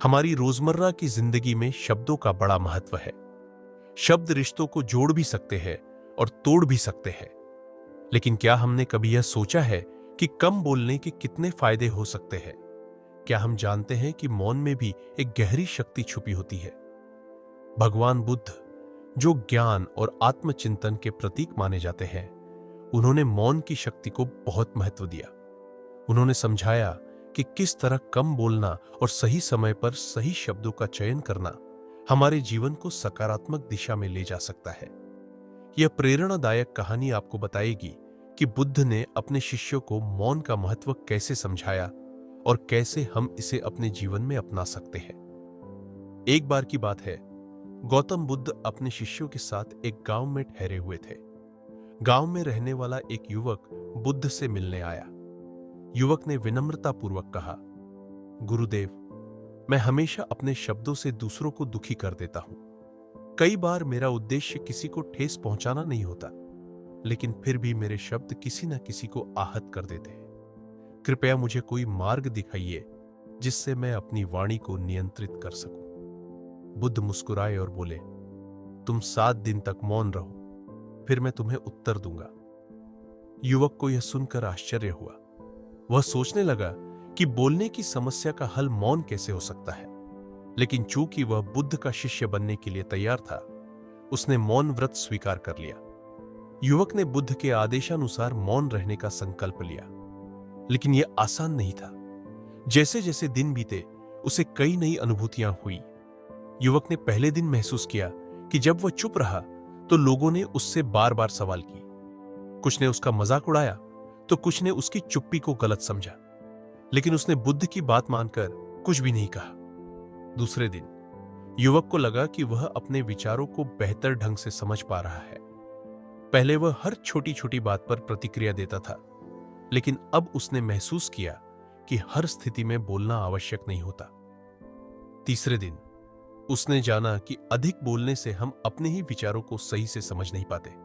हमारी रोजमर्रा की जिंदगी में शब्दों का बड़ा महत्व है। शब्द रिश्तों को जोड़ भी सकते हैं और तोड़ भी सकते हैं। लेकिन क्या हमने कभी यह सोचा है कि कम बोलने के कितने फायदे हो सकते हैं? क्या हम जानते हैं कि मौन में भी एक गहरी शक्ति छुपी होती है? भगवान बुद्ध, जो ज्ञान और आत्मचिंतन के प्रतीक माने जाते हैं, उन्होंने मौन की शक्ति को बहुत महत्व दिया। उन्होंने समझाया कि किस तरह कम बोलना और सही समय पर सही शब्दों का चयन करना हमारे जीवन को सकारात्मक दिशा में ले जा सकता है। यह प्रेरणादायक कहानी आपको बताएगी कि बुद्ध ने अपने शिष्यों को मौन का महत्व कैसे समझाया और कैसे हम इसे अपने जीवन में अपना सकते हैं। एक बार की बात है, गौतम बुद्ध अपने शिष्यों के साथ एक गांव में ठहरे हुए थे। गांव में रहने वाला एक युवक बुद्ध से मिलने आया। युवक ने विनम्रतापूर्वक कहा, गुरुदेव, मैं हमेशा अपने शब्दों से दूसरों को दुखी कर देता हूं। कई बार मेरा उद्देश्य किसी को ठेस पहुंचाना नहीं होता, लेकिन फिर भी मेरे शब्द किसी न किसी को आहत कर देते हैं। कृपया मुझे कोई मार्ग दिखाइए जिससे मैं अपनी वाणी को नियंत्रित कर सकूं। बुद्ध मुस्कुराए और बोले, तुम 7 दिन तक मौन रहो, फिर मैं तुम्हें उत्तर दूंगा। युवक को यह सुनकर आश्चर्य हुआ। वह सोचने लगा कि बोलने की समस्या का हल मौन कैसे हो सकता है। लेकिन चूंकि वह बुद्ध का शिष्य बनने के लिए तैयार था, उसने मौन व्रत स्वीकार कर लिया। युवक ने बुद्ध के आदेशानुसार मौन रहने का संकल्प लिया। लेकिन यह आसान नहीं था। जैसे जैसे दिन बीते, उसे कई नई अनुभूतियां हुई। युवक ने पहले दिन महसूस किया कि जब वह चुप रहा तो लोगों ने उससे बार बार सवाल किए। कुछ ने उसका मजाक उड़ाया तो कुछ ने उसकी चुप्पी को गलत समझा। लेकिन उसने बुद्ध की बात मानकर कुछ भी नहीं कहा। दूसरे दिन युवक को लगा कि वह अपने विचारों को बेहतर ढंग से समझ पा रहा है। पहले वह हर छोटी छोटी बात पर प्रतिक्रिया देता था, लेकिन अब उसने महसूस किया कि हर स्थिति में बोलना आवश्यक नहीं होता। तीसरे दिन उसने जाना कि अधिक बोलने से हम अपने ही विचारों को सही से समझ नहीं पाते।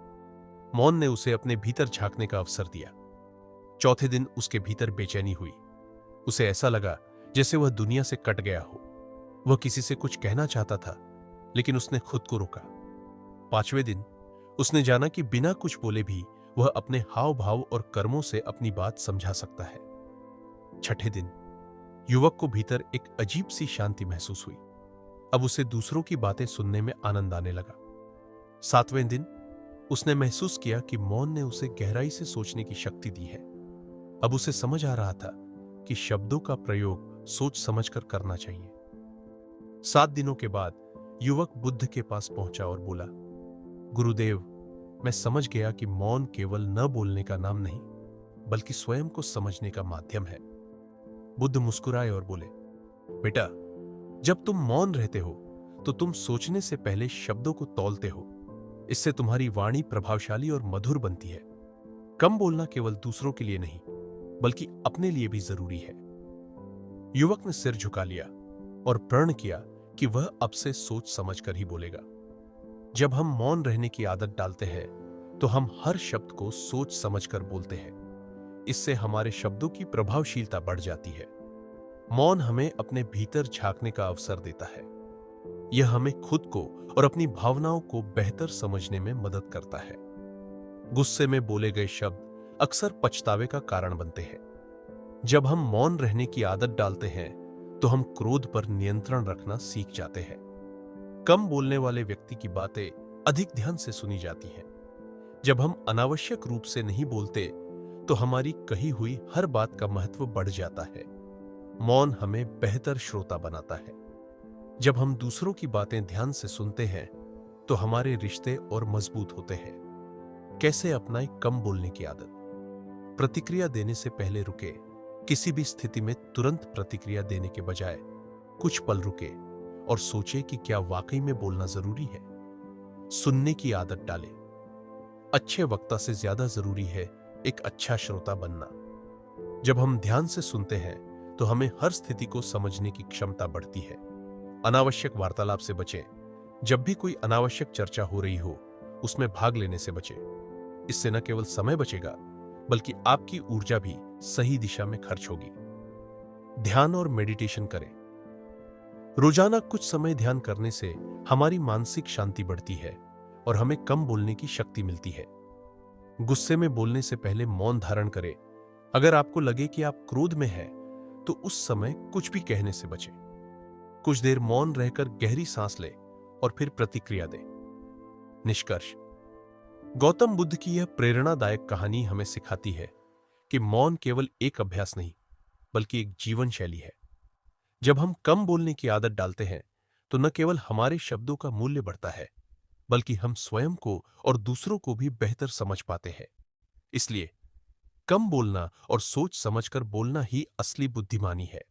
मौन ने उसे अपने भीतर झांकने का अवसर दिया। चौथे दिन उसके भीतर बेचैनी हुई। उसे ऐसा लगा जैसे वह दुनिया से कट गया हो। वह किसी से कुछ कहना चाहता था, लेकिन उसने खुद को रोका। 5वें दिन उसने जाना कि बिना कुछ बोले भी वह अपने हाव भाव और कर्मों से अपनी बात समझा सकता है। 6ठे दिन युवक को भीतर एक अजीब सी शांति महसूस हुई। अब उसे दूसरों की बातें सुनने में आनंद आने लगा। 7वें दिन उसने महसूस किया कि मौन ने उसे गहराई से सोचने की शक्ति दी है। अब उसे समझ आ रहा था कि शब्दों का प्रयोग सोच समझकर करना चाहिए। 7 दिनों के बाद युवक बुद्ध के पास पहुंचा और बोला, गुरुदेव, मैं समझ गया कि मौन केवल न बोलने का नाम नहीं, बल्कि स्वयं को समझने का माध्यम है। बुद्ध मुस्कुराए और बोले, बेटा, जब तुम मौन रहते हो तो तुम सोचने से पहले शब्दों को तौलते हो। इससे तुम्हारी वाणी प्रभावशाली और मधुर बनती है। कम बोलना केवल दूसरों के लिए नहीं, बल्कि अपने लिए भी जरूरी है। युवक ने सिर झुका लिया और प्रण किया कि वह अब से सोच समझकर ही बोलेगा। जब हम मौन रहने की आदत डालते हैं तो हम हर शब्द को सोच समझकर बोलते हैं। इससे हमारे शब्दों की प्रभावशीलता बढ़ जाती है। मौन हमें अपने भीतर झांकने का अवसर देता है। यह हमें खुद को और अपनी भावनाओं को बेहतर समझने में मदद करता है। गुस्से में बोले गए शब्द अक्सर पछतावे का कारण बनते हैं। जब हम मौन रहने की आदत डालते हैं तो हम क्रोध पर नियंत्रण रखना सीख जाते हैं। कम बोलने वाले व्यक्ति की बातें अधिक ध्यान से सुनी जाती हैं। जब हम अनावश्यक रूप से नहीं बोलते तो हमारी कही हुई हर बात का महत्व बढ़ जाता है। मौन हमें बेहतर श्रोता बनाता है। जब हम दूसरों की बातें ध्यान से सुनते हैं तो हमारे रिश्ते और मजबूत होते हैं। कैसे अपनाएं कम बोलने की आदत? प्रतिक्रिया देने से पहले रुके। किसी भी स्थिति में तुरंत प्रतिक्रिया देने के बजाय कुछ पल रुके और सोचे कि क्या वाकई में बोलना जरूरी है। सुनने की आदत डालें। अच्छे वक्ता से ज्यादा जरूरी है एक अच्छा श्रोता बनना। जब हम ध्यान से सुनते हैं तो हमें हर स्थिति को समझने की क्षमता बढ़ती है। अनावश्यक वार्तालाप से बचें। जब भी कोई अनावश्यक चर्चा हो रही हो, उसमें भाग लेने से बचें। इससे न केवल समय बचेगा, बल्कि आपकी ऊर्जा भी सही दिशा में खर्च होगी। ध्यान और मेडिटेशन करें। रोजाना कुछ समय ध्यान करने से हमारी मानसिक शांति बढ़ती है और हमें कम बोलने की शक्ति मिलती है। गुस्से में बोलने से पहले मौन धारण करें। अगर आपको लगे कि आप क्रोध में हैं, तो उस समय कुछ भी कहने से बचें। कुछ देर मौन रहकर गहरी सांस लें और फिर प्रतिक्रिया दें। निष्कर्ष: गौतम बुद्ध की यह प्रेरणादायक कहानी हमें सिखाती है कि मौन केवल एक अभ्यास नहीं, बल्कि एक जीवन शैली है। जब हम कम बोलने की आदत डालते हैं, तो न केवल हमारे शब्दों का मूल्य बढ़ता है, बल्कि हम स्वयं को और दूसरों को भी बेहतर समझ पाते हैं। इसलिए कम बोलना और सोच समझकर बोलना ही असली बुद्धिमानी है।